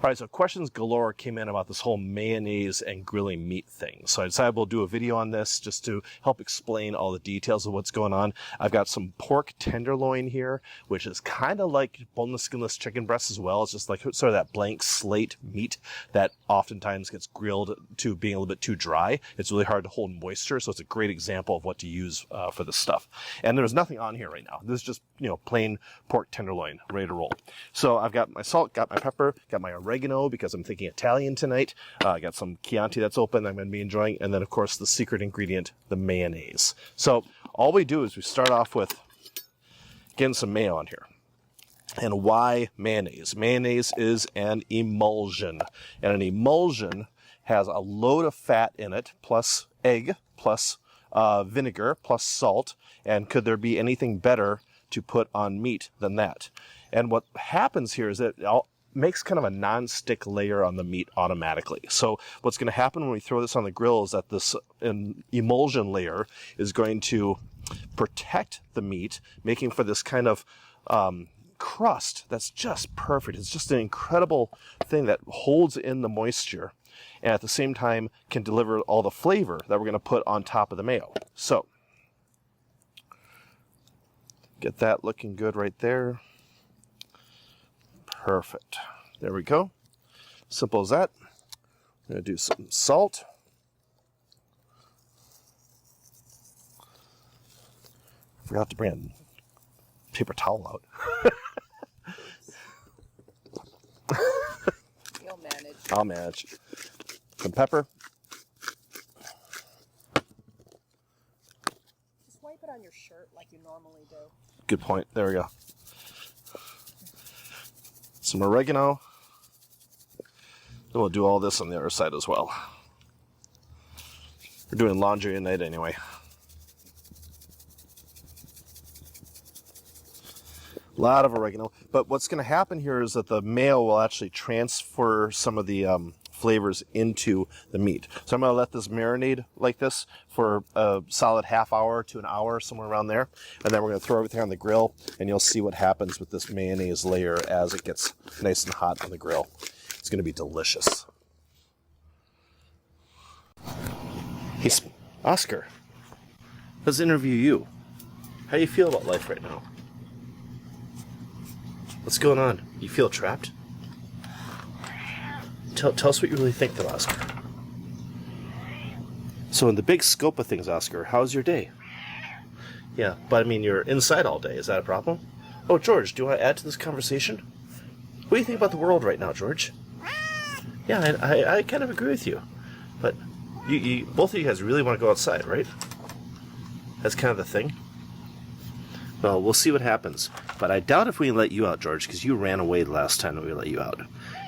All right, so questions galore came in about this whole mayonnaise and grilling meat thing. So I decided we'll do a video on this just to help explain all the details of what's going on. I've got some pork tenderloin here, which is kind of like boneless, skinless chicken breast as well. It's just like sort of that blank slate meat that oftentimes gets grilled to being a little bit too dry. It's really hard to hold moisture, so it's a great example of what to use for this stuff. And there's nothing on here right now. This is just, plain pork tenderloin, ready to roll. So I've got my salt, got my pepper, got my oregano because I'm thinking Italian tonight. I got some Chianti that's open I'm going to be enjoying. And then, of course, the secret ingredient, the mayonnaise. So all we do is we start off with getting some mayo on here. And why mayonnaise? Mayonnaise is an emulsion. And an emulsion has a load of fat in it, plus egg, plus vinegar, plus salt. And could there be anything better to put on meat than that? And what happens here is that it makes kind of a non-stick layer on the meat automatically. So what's going to happen when we throw this on the grill is that this emulsion layer is going to protect the meat, making for this kind of crust that's just perfect. It's just an incredible thing that holds in the moisture and at the same time can deliver all the flavor that we're going to put on top of the mayo. So get that looking good right there. Perfect. There we go. Simple as that. I'm going to do some salt. Forgot to bring a paper towel out. You'll manage. I'll manage. Some pepper. Just wipe it on your shirt like you normally do. Good point. There we go. Some oregano. Then we'll do all this on the other side as well. We're doing laundry tonight anyway. A lot of oregano. But what's going to happen here is that the mayo will actually transfer some of the flavors into the meat. So I'm going to let this marinate like this for a solid half hour to an hour, somewhere around there. And then we're going to throw everything on the grill, and you'll see what happens with this mayonnaise layer as it gets nice and hot on the grill. It's going to be delicious. Hey, Oscar, let's interview you. How do you feel about life right now? What's going on? You feel trapped? Tell us what you really think, though, Oscar. So in the big scope of things, Oscar, how's your day? Yeah, but I mean, you're inside all day. Is that a problem? Oh, George, do you want to add to this conversation? What do you think about the world right now, George? Yeah, I kind of agree with you. But you both of you guys really want to go outside, right? That's kind of the thing. Well, we'll see what happens. But I doubt if we can let you out, George, because you ran away the last time that we let you out.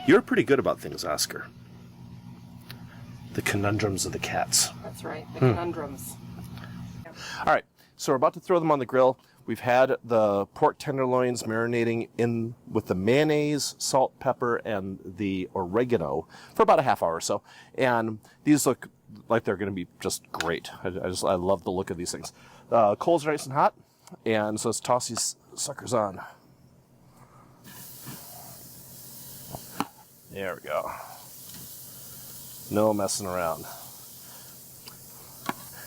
You're pretty good about things, Oscar. The conundrums of the cats. That's right, the conundrums. All right, so we're about to throw them on the grill. We've had the pork tenderloins marinating in with the mayonnaise, salt, pepper, and the oregano for about a half hour or so. And these look like they're going to be just great. I love the look of these things. Coals are nice and hot, and so let's toss these suckers on. There we go. No messing around.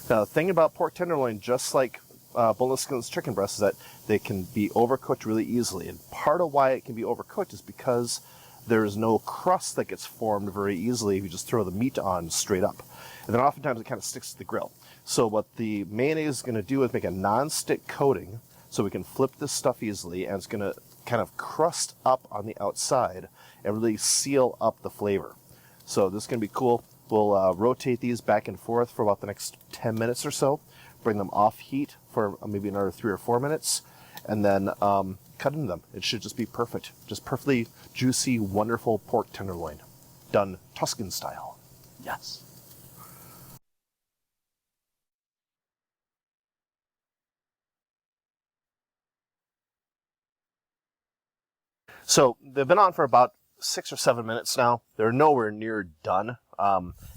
Now, the thing about pork tenderloin, just like boneless skinless chicken breast, is that they can be overcooked really easily. And part of why it can be overcooked is because there is no crust that gets formed very easily if you just throw the meat on straight up. And then oftentimes it kind of sticks to the grill. So what the mayonnaise is going to do is make a non-stick coating so we can flip this stuff easily, and it's going to kind of crust up on the outside and really seal up the flavor. So this is going to be cool. We'll rotate these back and forth for about the next 10 minutes or so, bring them off heat for maybe another 3 or 4 minutes, and then cut into them. It should just be perfect. Just perfectly juicy, wonderful pork tenderloin. Done Tuscan style. Yes. So they've been on for about 6 or 7 minutes now. They're nowhere near done.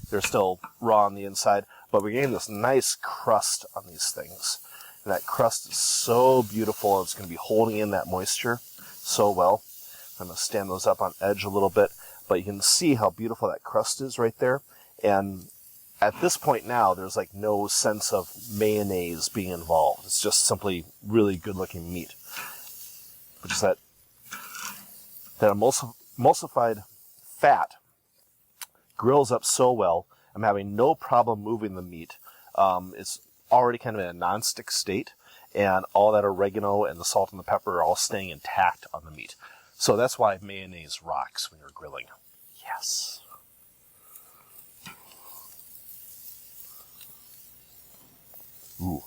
They're still raw on the inside, but we're getting this nice crust on these things. And that crust is so beautiful. It's going to be holding in that moisture so well. I'm going to stand those up on edge a little bit. But you can see how beautiful that crust is right there. And at this point now, there's like no sense of mayonnaise being involved. It's just simply really good looking meat. Which is that emulsified fat grills up so well. I'm having no problem moving the meat. It's already kind of in a non-stick state, and all that oregano and the salt and the pepper are all staying intact on the meat. So that's why mayonnaise rocks when you're grilling. Yes. Ooh,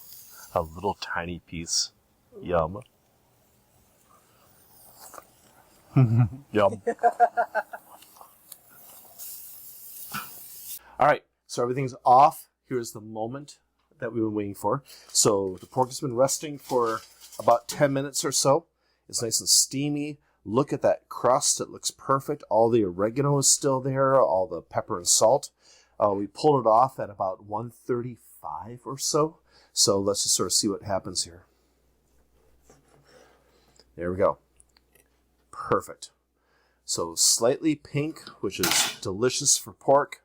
a little tiny piece. Yum. Yum. All right, so everything's off. Here's the moment that we've been waiting for. So the pork has been resting for about 10 minutes or so. It's nice and steamy. Look at that crust. It looks perfect. All the oregano is still there, all the pepper and salt. We pulled it off at about 135 or so. So let's just sort of see what happens here. There we go. Perfect. So slightly pink, which is delicious for pork.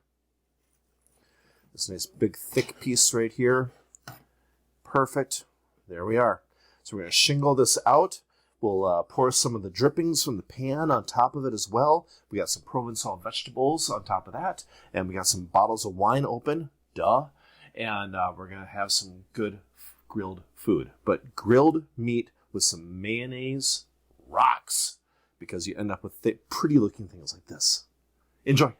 This nice big thick piece right here. Perfect. There we are. So we're going to shingle this out. We'll pour some of the drippings from the pan on top of it as well. We got some Provençal vegetables on top of that. And we got some bottles of wine open. Duh. And we're going to have some good grilled food. But grilled meat with some mayonnaise rocks, because you end up with pretty looking things like this. Enjoy.